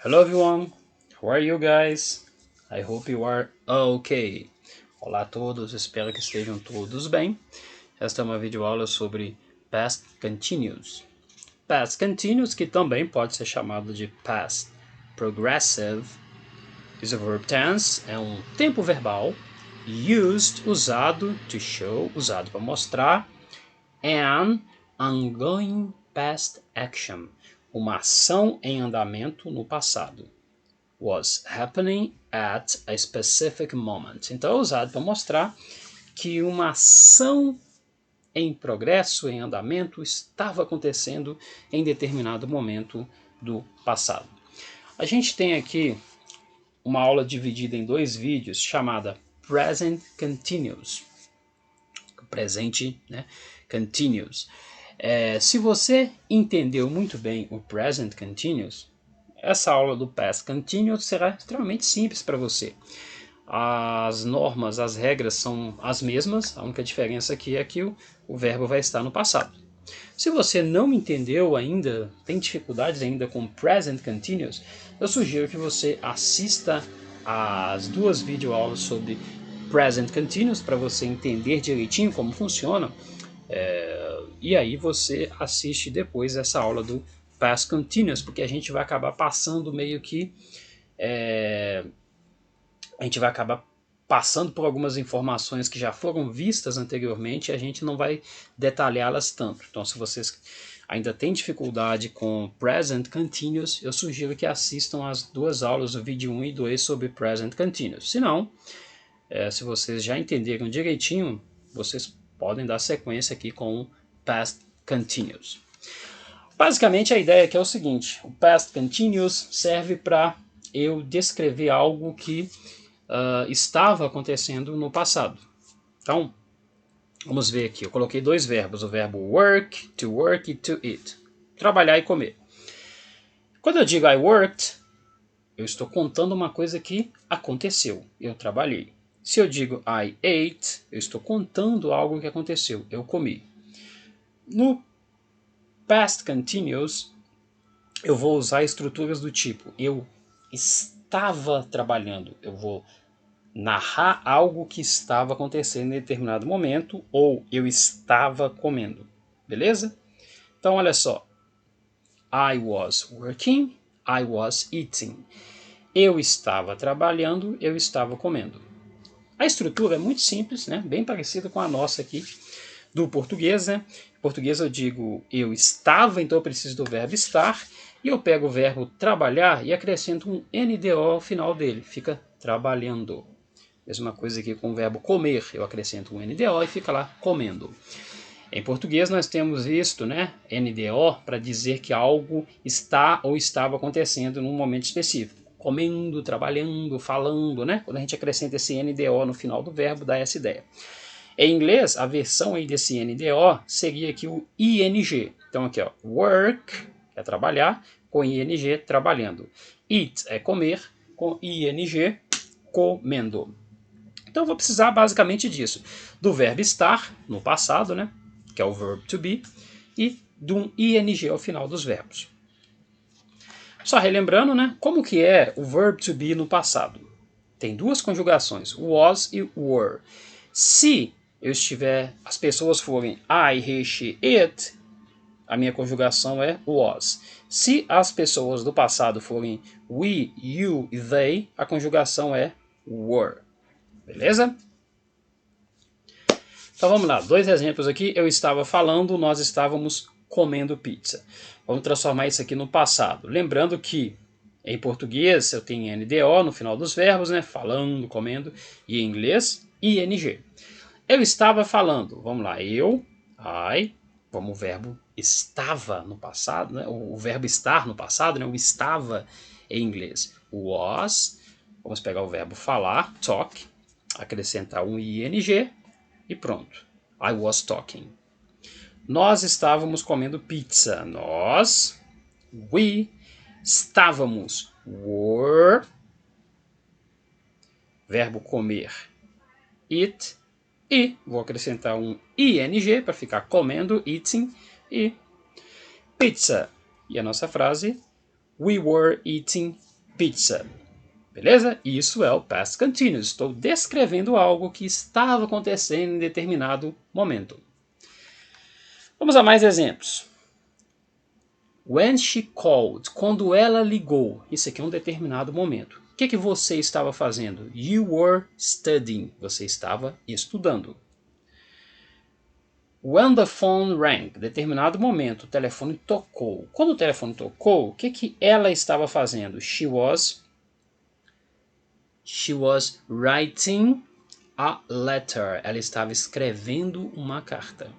Hello everyone, how are you guys? I hope you are okay. Olá a todos, espero que estejam todos bem. Esta é uma videoaula sobre Past Continuous. Past Continuous, que também pode ser chamado de Past Progressive, is a verb tense, é um tempo verbal, used, usado, to show, usado para mostrar, an ongoing past action, uma ação em andamento no passado. Was happening at a specific moment. Então é usado para mostrar que uma ação em progresso, em andamento, estava acontecendo em determinado momento do passado. A gente tem aqui uma aula dividida em dois vídeos chamada Present Continuous. Presente, né? Continuous. Se você entendeu muito bem o Present Continuous, essa aula do Past Continuous será extremamente simples para você. As normas, as regras são as mesmas, a única diferença aqui é que o verbo vai estar no passado. Se você não entendeu ainda, tem dificuldades ainda com Present Continuous, eu sugiro que você assista às duas videoaulas sobre Present Continuous para você entender direitinho como funciona. E aí você assiste depois essa aula do Past Continuous, porque a gente vai acabar passando meio que... a gente vai acabar passando por algumas informações que já foram vistas anteriormente e a gente não vai detalhá-las tanto. Então, se vocês ainda têm dificuldade com Present Continuous, eu sugiro que assistam as duas aulas, o vídeo 1 e 2 sobre Present Continuous. Se não, se vocês já entenderam direitinho, vocês podem dar sequência aqui com o Past Continuous. Basicamente a ideia aqui é o seguinte: o Past Continuous serve para eu descrever algo que estava acontecendo no passado. Então, vamos ver aqui. Eu coloquei dois verbos, o verbo work, to work e to eat. Trabalhar e comer. Quando eu digo I worked, eu estou contando uma coisa que aconteceu. Eu trabalhei. Se eu digo I ate, eu estou contando algo que aconteceu. Eu comi. No Past Continuous, eu vou usar estruturas do tipo eu estava trabalhando. Eu vou narrar algo que estava acontecendo em determinado momento, ou eu estava comendo, beleza? Então olha só, I was working, I was eating. Eu estava trabalhando, eu estava comendo. A estrutura é muito simples, né? Bem parecida com a nossa aqui do português, né? Em português eu digo eu estava, então eu preciso do verbo estar, e eu pego o verbo trabalhar e acrescento um NDO ao final dele, fica trabalhando. Mesma coisa aqui com o verbo comer, eu acrescento um NDO e fica lá comendo. Em português nós temos isto, né, NDO, para dizer que algo está ou estava acontecendo num momento específico. Comendo, trabalhando, falando, né? Quando a gente acrescenta esse NDO no final do verbo, dá essa ideia. Em inglês, a versão aí desse NDO seria aqui o ING. Então aqui, ó, work é trabalhar, com ING, trabalhando. Eat é comer, com ING, comendo. Então eu vou precisar basicamente disso, do verbo estar no passado, né, que é o verb to be, e de um ing ao final dos verbos. Só relembrando, né, como que é o verb to be no passado. Tem duas conjugações, was e were. Se as pessoas forem I, he, she, it, a minha conjugação é was. Se as pessoas do passado forem we, you e they, a conjugação é were. Beleza? Então vamos lá, dois exemplos aqui. Eu estava falando, nós estávamos comendo pizza. Vamos transformar isso aqui no passado. Lembrando que em português eu tenho NDO no final dos verbos, né? Falando, comendo. E em inglês, ING. Eu estava falando. Vamos lá, I, como o verbo estava no passado, né? O verbo estar no passado, né? O estava em inglês. Was, vamos pegar o verbo falar, talk, acrescentar um ING e pronto. I was talking. Nós estávamos comendo pizza. We, estávamos, were, verbo comer, eat, e vou acrescentar um ING para ficar comendo, eating, e pizza. E a nossa frase, we were eating pizza. Beleza? Isso é o past continuous. Estou descrevendo algo que estava acontecendo em determinado momento. Vamos a mais exemplos. When she called, quando ela ligou. Isso aqui é um determinado momento. O que você estava fazendo? You were studying. Você estava estudando. When the phone rang, determinado momento, o telefone tocou. Quando o telefone tocou, o que ela estava fazendo? She was writing a letter. Ela estava escrevendo uma carta.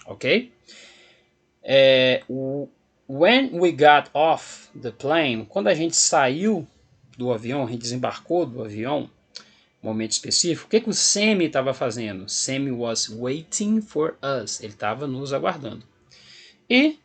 Ok? When we got off the plane, quando a gente saiu do avião, a gente desembarcou do avião, momento específico, o que o Sammy estava fazendo? Sammy was waiting for us. Ele estava nos aguardando. E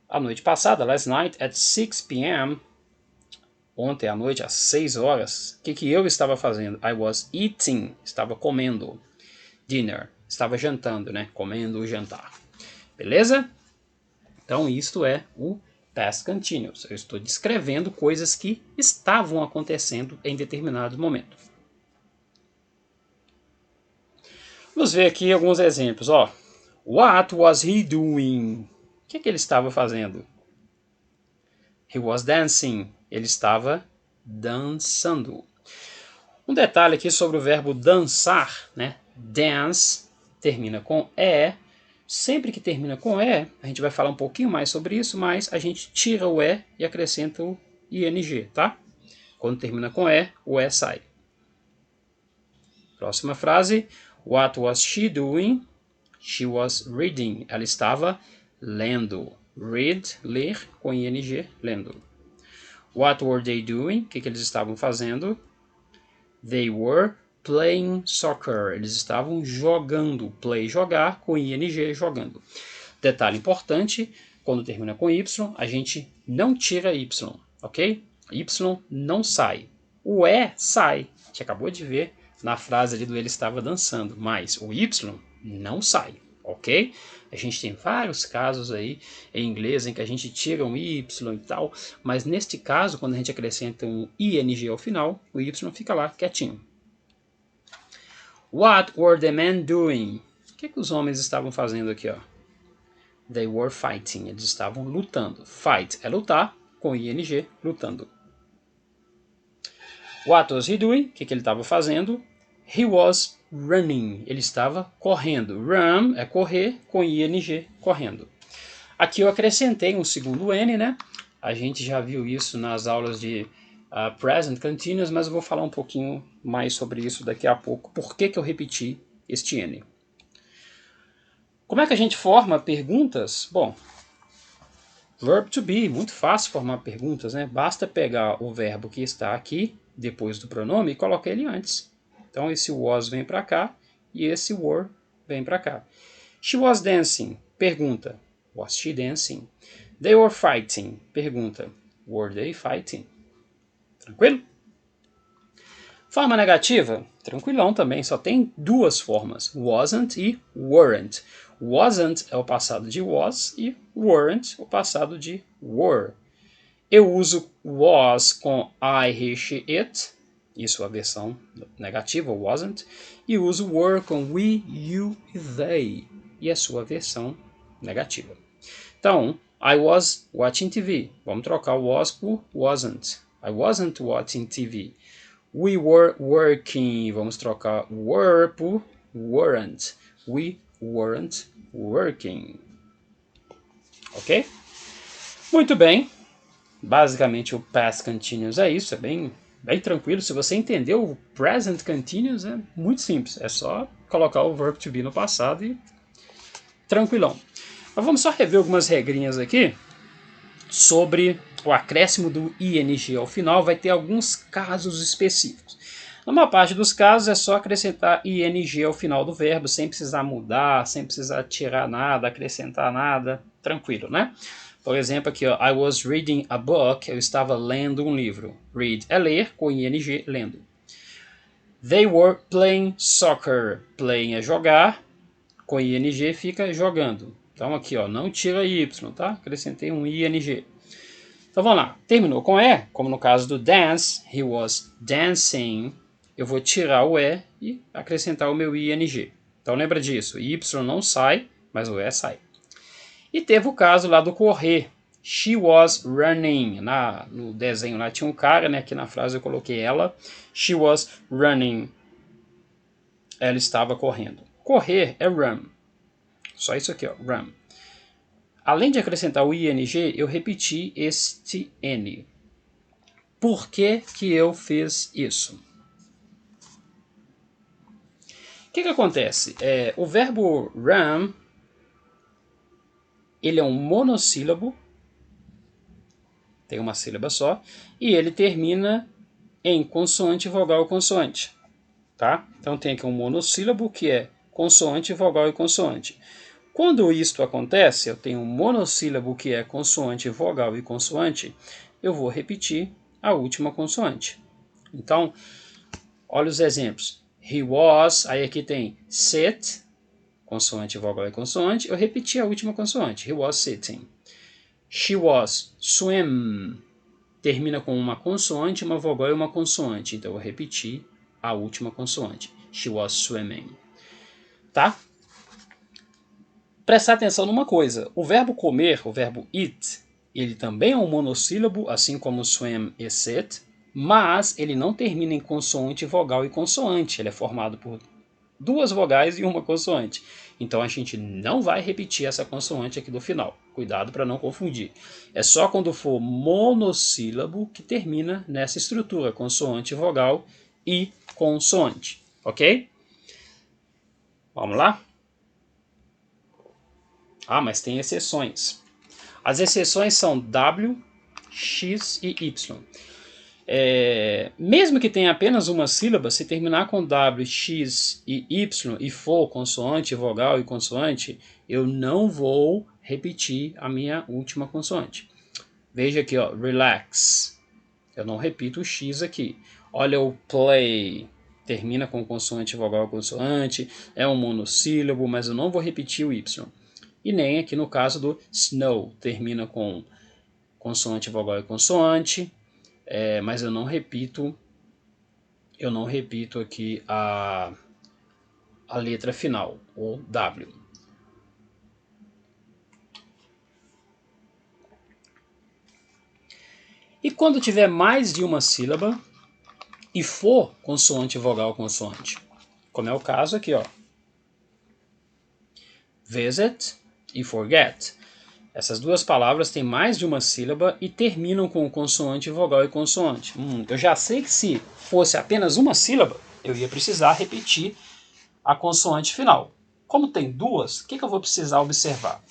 a noite passada, last night at 6 p.m., ontem à noite às 6 horas, o que eu estava fazendo? I was eating, estava comendo. Dinner, estava jantando, né? Comendo o jantar. Beleza? Então isto é o past continuous. Eu estou descrevendo coisas que estavam acontecendo em determinado momento. Vamos ver aqui alguns exemplos. Ó. What was he doing? O que ele estava fazendo? He was dancing. Ele estava dançando. Um detalhe aqui sobre o verbo dançar, né? Dance termina com E. Sempre que termina com E, a gente vai falar um pouquinho mais sobre isso, mas a gente tira o E e acrescenta o ING, tá? Quando termina com E, o E sai. Próxima frase. What was she doing? She was reading. Ela estava lendo. Read, ler, com ING, lendo. What were they doing? O que eles estavam fazendo? They were playing soccer. Eles estavam jogando. Play, jogar, com ING, jogando. Detalhe importante, quando termina com Y, a gente não tira Y, ok? Y não sai. O E sai. A gente acabou de ver na frase ali do ele estava dançando, mas o Y não sai, ok? A gente tem vários casos aí em inglês em que a gente tira um Y e tal, mas neste caso, quando a gente acrescenta um ING ao final, o Y fica lá quietinho. What were the men doing? O que os homens estavam fazendo aqui, ó? They were fighting. Eles estavam lutando. Fight é lutar, com ING, lutando. What was he doing? O que ele estava fazendo? He was running. Ele estava correndo. Run é correr, com ING, correndo. Aqui eu acrescentei um segundo N, né? A gente já viu isso nas aulas de Present Continuous, mas eu vou falar um pouquinho mais sobre isso daqui a pouco. Por que eu repeti este N? Como é que a gente forma perguntas? Bom, verb to be, muito fácil formar perguntas, né? Basta pegar o verbo que está aqui, depois do pronome, e colocar ele antes. Então esse was vem para cá e esse were vem para cá. She was dancing, pergunta. Was she dancing? They were fighting, pergunta. Were they fighting? Tranquilo? Forma negativa, tranquilão também, só tem duas formas, wasn't e weren't. Wasn't é o passado de was e weren't o passado de were. Eu uso was com I, he, she, it, isso é a versão negativa, wasn't, e uso were com we, you e they, e a sua versão negativa. Então, I was watching TV, vamos trocar o was por wasn't. I wasn't watching TV. We were working, vamos trocar were por weren't. We weren't working. Ok? Muito bem. Basicamente o past continuous é isso, é bem tranquilo. Se você entendeu o present continuous, é muito simples. É só colocar o verb to be no passado e tranquilão. Mas vamos só rever algumas regrinhas aqui sobre o acréscimo do ING ao final. Vai ter alguns casos específicos. Na maior parte dos casos é só acrescentar ING ao final do verbo, sem precisar mudar, sem precisar tirar nada, acrescentar nada, tranquilo, né? Por exemplo, aqui, ó, I was reading a book, eu estava lendo um livro. Read é ler, com ING, lendo. They were playing soccer. Playing é jogar, com ING fica jogando. Então aqui, ó, não tira Y, tá? Acrescentei um ING. Então vamos lá, terminou com E, como no caso do dance, he was dancing, eu vou tirar o E e acrescentar o meu ING. Então lembra disso, o Y não sai, mas o E sai. E teve o caso lá do correr, she was running, no desenho lá tinha um cara, né, aqui na frase eu coloquei ela, she was running, ela estava correndo. Correr é run, só isso aqui, ó, run. Além de acrescentar o ING, eu repeti este N. Por que que eu fiz isso? O que acontece? O verbo run, ele é um monossílabo, tem uma sílaba só, e ele termina em consoante, vogal e consoante. Tá? Então tem aqui um monossílabo que é consoante, vogal e consoante. Quando isto acontece, eu tenho um monossílabo que é consoante, vogal e consoante, eu vou repetir a última consoante. Então, olha os exemplos. He was, aí aqui tem sit, consoante, vogal e consoante, eu repeti a última consoante. He was sitting. She was swim, termina com uma consoante, uma vogal e uma consoante, então eu repeti a última consoante. She was swimming. Tá? Prestar atenção numa coisa, o verbo comer, o verbo eat, ele também é um monossílabo, assim como swim e sit, mas ele não termina em consoante, vogal e consoante, ele é formado por duas vogais e uma consoante. Então a gente não vai repetir essa consoante aqui do final, cuidado para não confundir. É só quando for monossílabo que termina nessa estrutura, consoante, vogal e consoante, ok? Vamos lá? Ah, mas tem exceções. As exceções são W, X e Y. Mesmo que tenha apenas uma sílaba, se terminar com W, X e Y e for consoante, vogal e consoante, eu não vou repetir a minha última consoante. Veja aqui, ó, relax. Eu não repito o X aqui. Olha o play. Termina com consoante, vogal e consoante. É um monossílabo, mas eu não vou repetir o Y. E nem aqui no caso do snow, termina com consoante, vogal e consoante, mas eu não repito aqui a letra final, o W. E quando tiver mais de uma sílaba e for consoante, vogal, consoante, como é o caso aqui, ó, visit e forget. Essas duas palavras têm mais de uma sílaba e terminam com consoante, vogal e consoante. Eu já sei que se fosse apenas uma sílaba, eu ia precisar repetir a consoante final. Como tem duas, o que eu vou precisar observar?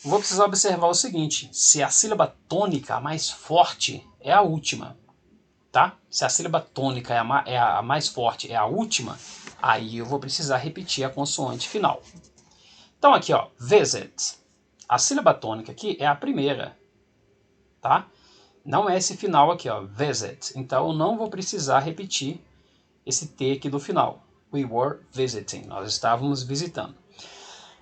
Eu vou precisar observar o seguinte, se a sílaba tônica, a mais forte, é a última, tá? Se a sílaba tônica é a mais forte, é a última, aí eu vou precisar repetir a consoante final. Então aqui, ó, visit. A sílaba tônica aqui é a primeira, tá? Não é esse final aqui, ó, visit. Então eu não vou precisar repetir esse T aqui do final. We were visiting. Nós estávamos visitando.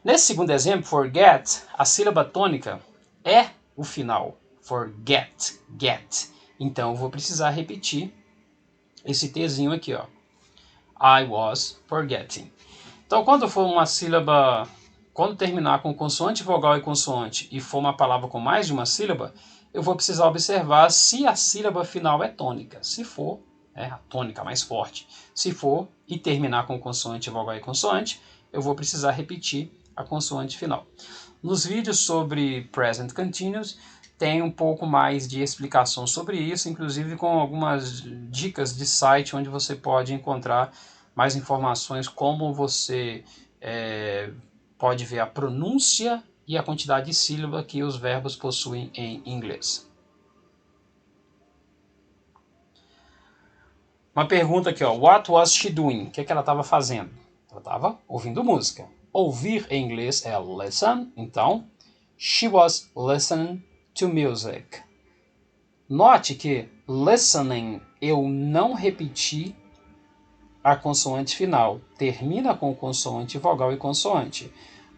Nesse segundo exemplo, forget, a sílaba tônica é o final. Forget, get. Então eu vou precisar repetir esse Tzinho aqui, ó. I was forgetting. Então quando for uma sílaba, quando terminar com consoante, vogal e consoante e for uma palavra com mais de uma sílaba, eu vou precisar observar se a sílaba final é tônica. Se for, é a tônica mais forte. Se for e terminar com consoante, vogal e consoante, eu vou precisar repetir a consoante final. Nos vídeos sobre Present Continuous tem um pouco mais de explicação sobre isso, inclusive com algumas dicas de site onde você pode encontrar mais informações, como você pode ver a pronúncia e a quantidade de sílaba que os verbos possuem em inglês. Uma pergunta aqui, ó. What was she doing? O que ela estava fazendo? Ela estava ouvindo música. Ouvir em inglês é listen, então she was listening to music. Note que listening eu não repeti a consoante final. Termina com consoante, vogal e consoante.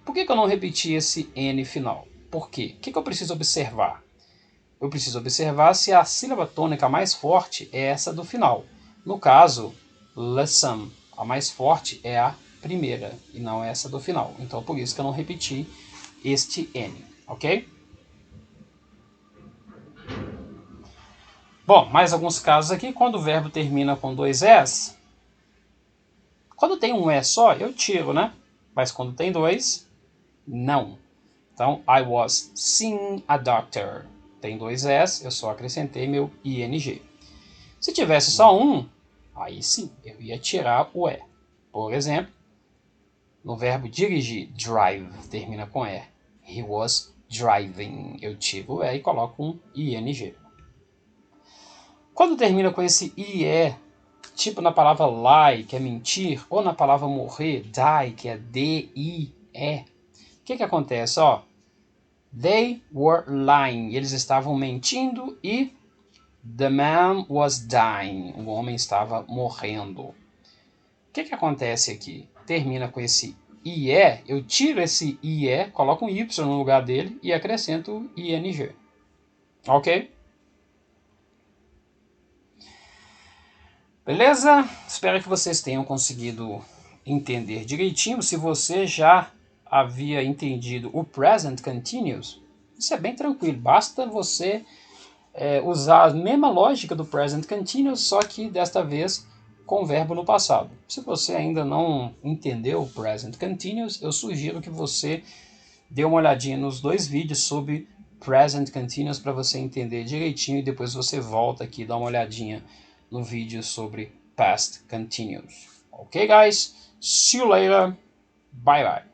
Por que eu não repeti esse N final? Por quê? O que eu preciso observar? eu preciso observar se a sílaba tônica mais forte é essa do final. No caso, listen, a mais forte é a primeira e não essa do final. Então, por isso que eu não repeti este N, ok? Bom, mais alguns casos aqui. Quando o verbo termina com dois S, quando tem um E só, eu tiro, né? Mas quando tem dois, não. Então, I was seeing a doctor. Tem dois S, eu só acrescentei meu ING. Se tivesse só um, aí sim, eu ia tirar o E. Por exemplo, no verbo dirigir, drive, termina com E. He was driving. Eu tiro o E e coloco um ING. Quando termina com esse IE, tipo na palavra lie, que é mentir, ou na palavra morrer, die, que é D-I-E, o que acontece? Ó, they were lying. Eles estavam mentindo e the man was dying. O homem estava morrendo. O que acontece aqui? Termina com esse IE, eu tiro esse IE, coloco um Y no lugar dele e acrescento ING. Ok? Beleza? Espero que vocês tenham conseguido entender direitinho. Se você já havia entendido o Present Continuous, isso é bem tranquilo. Basta você usar a mesma lógica do Present Continuous, só que desta vez com o verbo no passado. Se você ainda não entendeu o Present Continuous, eu sugiro que você dê uma olhadinha nos dois vídeos sobre Present Continuous para você entender direitinho e depois você volta aqui e dá uma olhadinha no vídeo sobre Past Continuous. Ok, guys? See you later. Bye, bye.